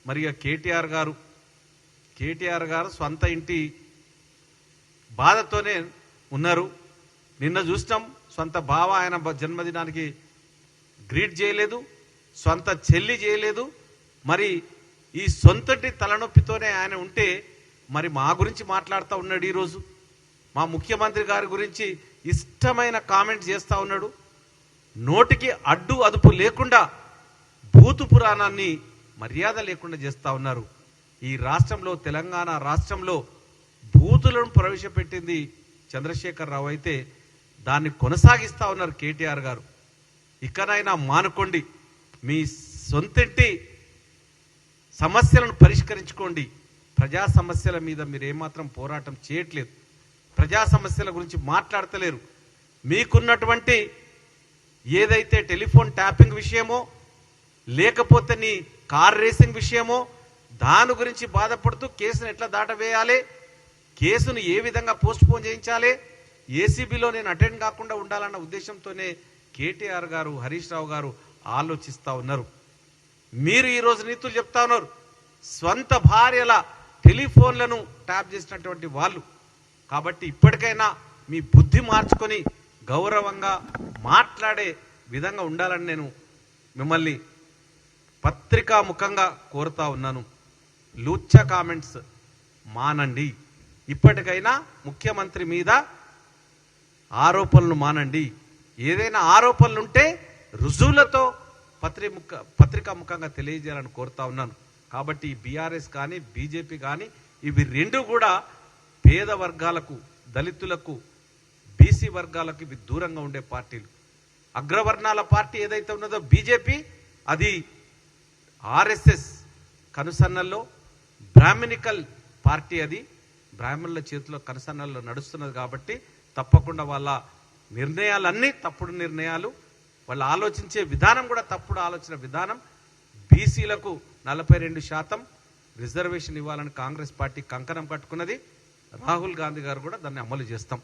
మరి కేటీఆర్ గారు సొంత ఇంటి బాధతోనే ఉన్నారు. నిన్న చూసినాం, సొంత బావ ఆయన జన్మదినానికి గ్రీట్ చేయలేదు, సొంత చెల్లి చేయలేదు. మరి ఈ సొంతటి తలనొప్పితోనే ఆయన ఉంటే మరి మా గురించి మాట్లాడుతూ ఉన్నాడు. ఈరోజు మా ముఖ్యమంత్రి గారి గురించి ఇష్టమైన కామెంట్ చేస్తూ ఉన్నాడు. నోటికి అడ్డు అదుపు లేకుండా భూతు పురాణాన్ని మర్యాద లేకుండా చేస్తూ ఉన్నారు. ఈ రాష్ట్రంలో, తెలంగాణ రాష్ట్రంలో బూతులను ప్రవేశపెట్టింది చంద్రశేఖరరావు అయితే దాన్ని కొనసాగిస్తూ ఉన్నారు కేటీఆర్ గారు. ఇకనైనా మానుకోండి, మీ సొంతింటి సమస్యలను పరిష్కరించుకోండి. ప్రజా సమస్యల మీద మీరు ఏమాత్రం పోరాటం చేయట్లేదు, ప్రజా సమస్యల గురించి మాట్లాడతలేరు. మీకున్నటువంటి ఏదైతే టెలిఫోన్ ట్యాపింగ్ విషయమో, లేకపోతే నీ కార్ రేసింగ్ విషయమో, దాని గురించి బాధపడుతూ కేసును ఎట్లా దాటవేయాలి, కేసును ఏ విధంగా పోస్ట్ పోన్ చేయించాలి, ఏసీబీలో నేను అటెండ్ కాకుండా ఉండాలన్న ఉద్దేశంతోనే కేటీఆర్ గారు, హరీష్ రావు గారు ఆలోచిస్తూ ఉన్నారు. మీరు ఈరోజు నీతులు చెప్తా ఉన్నారు. స్వంత భార్యల టెలిఫోన్లను ట్యాప్ చేసినటువంటి వాళ్ళు. కాబట్టి ఇప్పటికైనా మీ బుద్ధి మార్చుకొని గౌరవంగా మాట్లాడే విధంగా ఉండాలని నేను మిమ్మల్ని పత్రికా ముఖంగా కోరుతా ఉన్నాను. లూచ్చ కామెంట్స్ మానండి. ఇప్పటికైనా ముఖ్యమంత్రి మీద ఆరోపణలు మానండి. ఏదైనా ఆరోపణలు ఉంటే రుజువులతో పత్రికా ముఖంగా తెలియజేయాలని కోరుతా ఉన్నాను. కాబట్టి బీఆర్ఎస్ కానీ బీజేపీ కానీ ఇవి రెండు కూడా పేద వర్గాలకు, దళితులకు, బీసీ వర్గాలకు ఇవి దూరంగా ఉండే పార్టీలు. అగ్రవర్ణాల పార్టీ ఏదైతే ఉన్నదో బీజేపీ, అది ఆర్ఎస్ఎస్ కనుసన్నల్లో బ్రాహ్మణికల్ పార్టీ, అది బ్రాహ్మణుల చేతిలో కనుసన్నల్లో నడుస్తున్నది. కాబట్టి తప్పకుండా వాళ్ళ నిర్ణయాలన్నీ తప్పుడు నిర్ణయాలు, వాళ్ళు ఆలోచించే విధానం కూడా తప్పుడు ఆలోచన విధానం. బీసీలకు 42% రిజర్వేషన్ ఇవ్వాలని కాంగ్రెస్ పార్టీ కంకణం కట్టుకున్నది. రాహుల్ గాంధీ గారు కూడా దాన్ని అమలు చేస్తాం.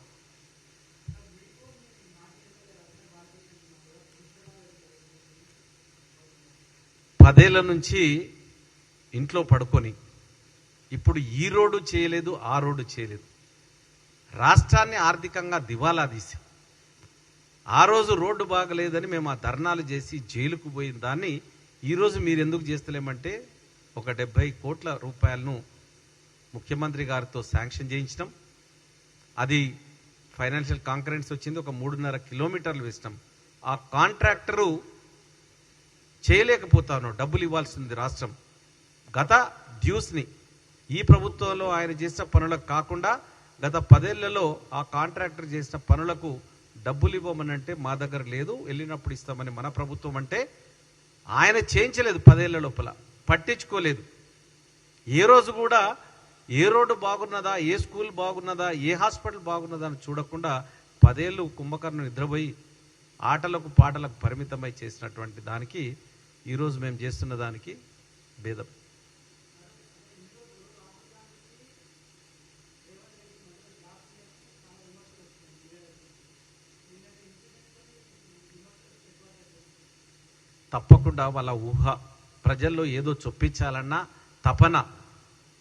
10 ఏళ్ల నుంచి ఇంట్లో పడుకొని ఇప్పుడు ఈ రోడ్డు చేయలేదు, ఆ రోడ్డు చేయలేదు, రాష్ట్రాన్ని ఆర్థికంగా దివాలా తీసి, ఆ రోజు రోడ్డు బాగలేదని మేము ఆ ధర్నాలు చేసి జైలుకు పోయిన దాన్ని ఈరోజు మీరు ఎందుకు చేస్తలేమంటే ఒక 70 కోట్ల రూపాయలను ముఖ్యమంత్రి గారితో శాంక్షన్ చేయించడం. అది ఫైనాన్షియల్ కాంకరెన్స్ వచ్చింది. ఒక 3.5 కిలోమీటర్లు వేసినాం. ఆ కాంట్రాక్టరు చేయలేకపోతా ఉన్నాడు. డబ్బులు ఇవ్వాల్సింది రాష్ట్రం. గత డ్యూస్ని ఈ ప్రభుత్వంలో ఆయన చేసిన పనులకు కాకుండా గత 10 ఏళ్లలో ఆ కాంట్రాక్టర్ చేసిన పనులకు డబ్బులు ఇవ్వమనంటే మా దగ్గర లేదు, వెళ్ళినప్పుడు ఇస్తామని మన ప్రభుత్వం అంటే ఆయన చేయించలేదు. 10 ఏళ్ల లోపల పట్టించుకోలేదు. ఏ రోజు కూడా ఏ రోడ్డు బాగున్నదా, ఏ స్కూల్ బాగున్నదా, ఏ హాస్పిటల్ బాగున్నదా అని చూడకుండా 10 ఏళ్ళు కుంభకర్ణం నిద్రపోయి ఆటలకు పాటలకు పరిమితమై చేసినటువంటి దానికి ఈరోజు మేము చేస్తున్న దానికి భేదం. తప్పకుండా వాళ్ళ ఊహ, ప్రజల్లో ఏదో చొప్పించాలన్న తపన,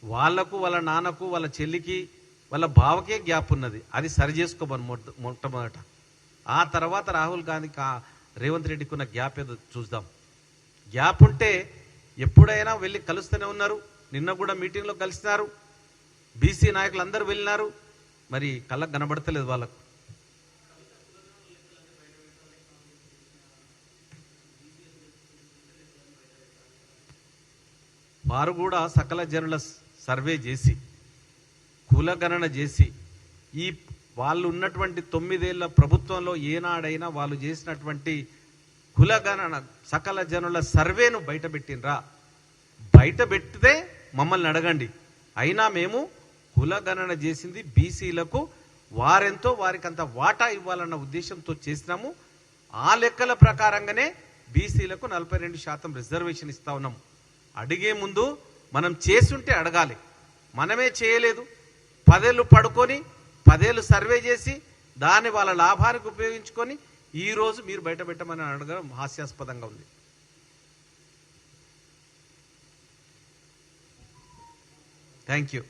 వాళ్లకు, వాళ్ళ నాన్నకు, వాళ్ళ చెల్లికి, వాళ్ళ బావకే గ్యాప్ ఉన్నది. అది సరి చేసుకోమని మొట్టమొదట. ఆ తర్వాత రాహుల్ గాంధీ రేవంత్ రెడ్డికి ఉన్న గ్యాప్ ఏదో చూద్దాం. గ్యాప్ ఉంటే ఎప్పుడైనా వెళ్ళి కలుస్తూనే ఉన్నారు. నిన్న కూడా మీటింగ్లో కలిసినారు. బీసీ నాయకులు అందరూ వెళ్ళినారు. మరి కళ్ళకు కనబడతలేదు వాళ్ళకు. వారు కూడా సకల జనుల సర్వే చేసి, కులగణన చేసి, ఈ వాళ్ళు ఉన్నటువంటి 9 ఏళ్ల ప్రభుత్వంలో ఏనాడైనా వాళ్ళు చేసినటువంటి కులగణన సకల జనుల సర్వేను బయటపెట్టినరా? బయట పెడితే మమ్మల్ని అడగండి. అయినా మేము కులగణన చేసింది బీసీలకు, వారెంతో వారికంత వాటా ఇవ్వాలన్న ఉద్దేశంతో చేసినాము. ఆ లెక్కల ప్రకారంగానే బీసీలకు 42% రిజర్వేషన్ ఇస్తా ఉన్నాము. అడిగే ముందు మనం చేసుంటే అడగాలి. మనమే చేయలేదు. 10 ఏళ్ళు పడుకొని 10 ఏళ్ళు సర్వే చేసి దాన్ని వాళ్ళ లాభానికి ఉపయోగించుకొని ఈరోజు మీరు బయట పెట్టమని అడగడం హాస్యాస్పదంగా ఉంది. Thank you.